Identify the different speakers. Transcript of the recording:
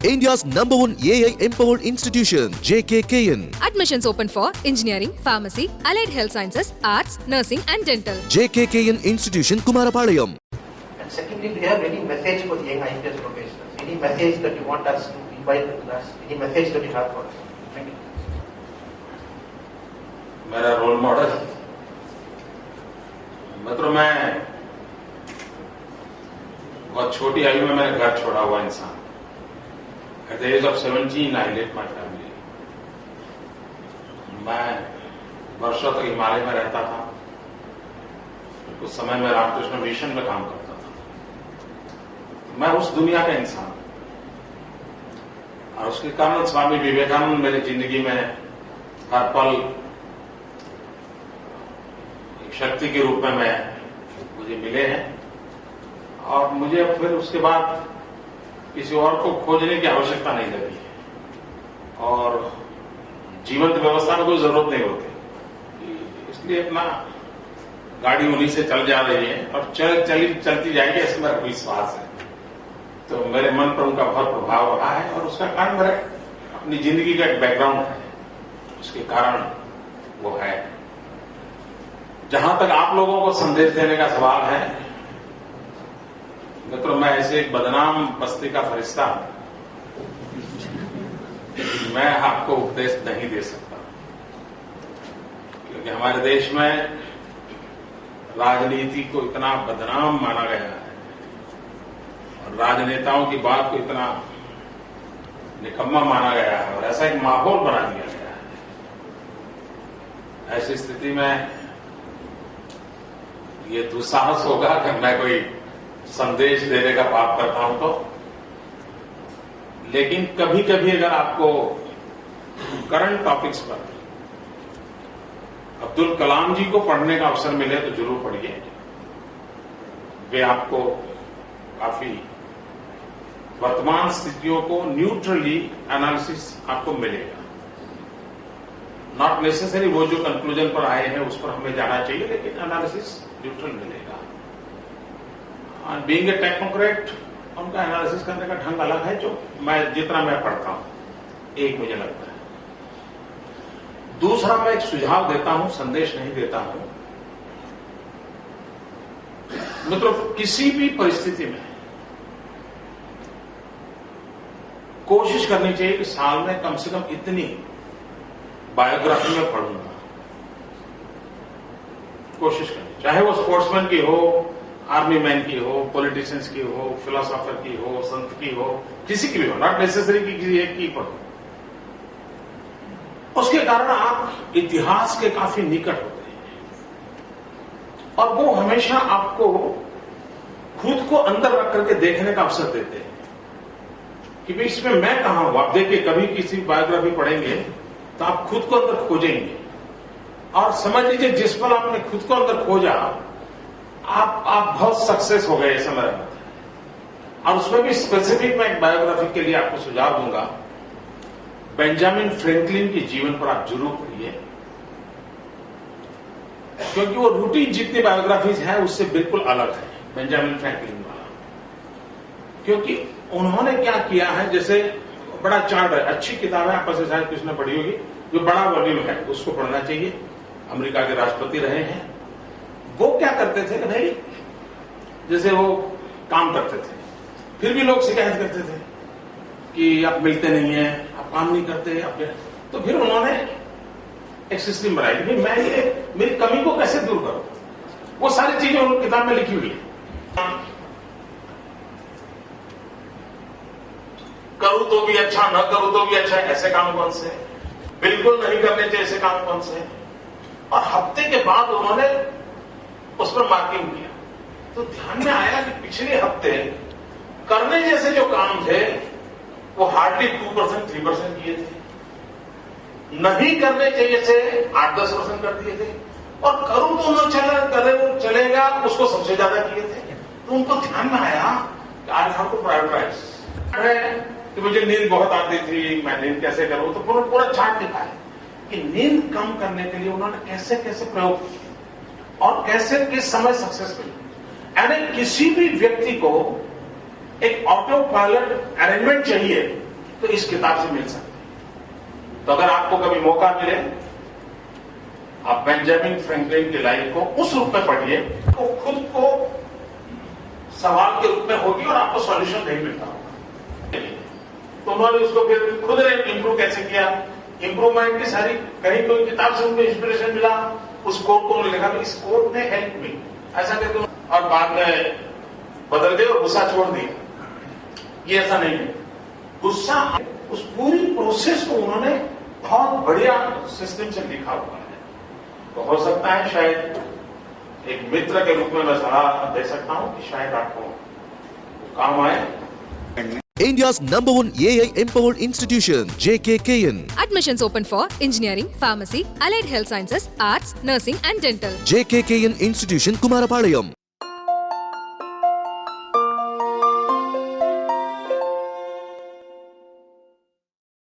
Speaker 1: India's #1 AI empowered institution, JKKN.
Speaker 2: Admissions open for engineering, pharmacy, allied health sciences, arts, nursing and dental.
Speaker 1: JKKN Institution, Kumarapalayam.
Speaker 3: And secondly, do you have any message for the young IPS professionals? Any message that you want us to invite us? Any message that you have for us? Thank you.
Speaker 4: मेरा role model मतलब मैं बहुत छोटी आयु में मैंने घर छोड़ा हुआ इंसान। At the age of 17, I left my family. मैं वर्षों तक हिमालय में रहता था। कुछ समय में रामकृष्ण मिशन में काम करता था। मैं उस दुनिया का इंसान और उसके कारण स्वामी विवेकानंद मेरी जिंदगी में हर पल एक शक्ति के रूप में मुझे मिले हैं और मुझे फिर उसके बाद किसी और को खोजने की आवश्यकता नहीं लगी है और जीवंत व्यवस्था में कोई जरूरत नहीं होती, इसलिए अपना गाड़ी उन्हीं से चल जा रही है और चलती जाएगी, ऐसे मेरा विश्वास है। तो मेरे मन पर उनका बहुत प्रभाव रहा है और उसका कारण मेरा अपनी जिंदगी का एक बैकग्राउंड है, उसके कारण वो है। जहां तक आप लोगों को संदेश देने का सवाल है, मित्रों, मैं ऐसे एक बदनाम बस्ती का फरिश्ता मैं आपको उपदेश नहीं दे सकता, क्योंकि हमारे देश में राजनीति को इतना बदनाम माना गया है और राजनेताओं की बात को इतना निकम्मा माना गया है और ऐसा एक माहौल बना दिया गया है। ऐसी स्थिति में ये दुस्साहस होगा कि मैं कोई संदेश देने का पाप करता हूं तो, लेकिन कभी कभी अगर आपको करंट टॉपिक्स पर अब्दुल कलाम जी को पढ़ने का अवसर मिले तो जरूर पढ़िए। वे आपको काफी वर्तमान स्थितियों को न्यूट्रली एनालिसिस आपको मिलेगा। नॉट नेसेसरी वो जो कंक्लूजन पर आए हैं उस पर हमें जाना चाहिए, लेकिन एनालिसिस न्यूट्रल मिलेगा। बीइंग ए टेक्नोक्रेट उनका एनालिसिस करने का ढंग अलग है, जो जितना मैं पढ़ता हूं, एक मुझे लगता है। दूसरा, मैं एक सुझाव देता हूं, संदेश नहीं देता हूं। मित्रों, किसी भी परिस्थिति में कोशिश करनी चाहिए कि साल में कम से कम इतनी बायोग्राफी में पढ़ूंगा। कोशिश करनी, चाहे वो स्पोर्ट्समैन की हो, आर्मी मैन की हो, पॉलिटिशियंस की हो, फिलोसोफर की हो, संत की हो, किसी की भी हो, नॉट नेसेसरी कि किसी एक की पढ़ो। उसके कारण आप इतिहास के काफी निकट होते हैं और वो हमेशा आपको खुद को अंदर रख करके देखने का अवसर देते हैं कि भाई इसमें मैं कहां हूं। आप देखिए, कभी किसी बायोग्राफी पढ़ेंगे तो आप खुद को अंदर खोजेंगे और समझ लीजिए जिस पल आपने खुद को अंदर खोजा आप बहुत सक्सेस हो गए, ऐसा मेरा मत है। और उसमें भी स्पेसिफिक मैं एक बायोग्राफी के लिए आपको सुझाव दूंगा। बेंजामिन फ्रैंकलिन के जीवन पर आप जरूर पढ़िए, क्योंकि वो रूटीन जितनी बायोग्राफीज हैं उससे बिल्कुल अलग है बेंजामिन फ्रैंकलिन वाला। क्योंकि उन्होंने क्या किया है, जैसे बड़ा चार्ट है, अच्छी किताब है, आपस में शायद किसने पढ़ी होगी, जो बड़ा वॉल्यूम है उसको पढ़ना चाहिए। अमेरिका के राष्ट्रपति रहे हैं, वो क्या करते थे कि भाई जैसे वो काम करते थे, फिर भी लोग शिकायत करते थे कि आप मिलते नहीं हैं, आप काम नहीं करते, आप। तो फिर उन्होंने एक सिस्टम बनाई कि मैं ये मेरी कमी को कैसे दूर करूं। वो सारी चीजें उन्होंने किताब में लिखी हुई है। करूं तो भी अच्छा, न करूं तो भी अच्छा, ऐसे काम कौन से, बिल्कुल नहीं करने चाहिए ऐसे काम कौन से। और हफ्ते के बाद उन्होंने उस पर मार्किंग किया तो ध्यान में आया कि पिछले हफ्ते करने जैसे जो काम थे वो हार्डली 2%, 3% किए थे, नहीं करने चाहिए थे 8-10% कर दिए थे, और करूं तो न चलेगा उसको सबसे ज्यादा किए थे। तो उनको ध्यान में आया कि आज हमको प्रायोरिटाइज है कि मुझे नींद बहुत आती थी, मैं नींद कैसे करूं। तो पूरा चार्ट लिखा है कि नींद कम करने के लिए उन्होंने कैसे कैसे प्रयोग किए और कैसे किस समय सक्सेस मिली। यानी किसी भी व्यक्ति को एक ऑटो पायलट अरेंजमेंट चाहिए तो इस किताब से मिल सकती है। तो अगर आपको कभी मौका मिले, आप बेंजामिन फ्रैंकलिन की लाइफ को उस रूप में पढ़िए, तो खुद को सवाल के रूप में होगी और आपको सॉल्यूशन नहीं मिलता होगा। तो उन्होंने उसको फिर खुद ने इंप्रूव कैसे किया, इंप्रूवमेंट की सारी कहीं कोई किताब से उनको इंस्पिरेशन मिला, उस कोट को उन्होंने लिखा, इस कोट ने हेल्प मी, ऐसा करके और बाद में बदल गए और गुस्सा छोड़ दिया। ये ऐसा नहीं है, गुस्सा उस पूरी प्रोसेस को उन्होंने बहुत बढ़िया सिस्टम से लिखा हुआ है। तो हो सकता है शायद एक मित्र के रूप में मैं सलाह दे सकता हूं कि शायद आपको काम आए।
Speaker 1: India's #1 AI empowered institution, JKKN.
Speaker 2: Admissions open for engineering, pharmacy, allied health sciences, arts, nursing and dental.
Speaker 1: JKKN Institution, Kumarapalayam.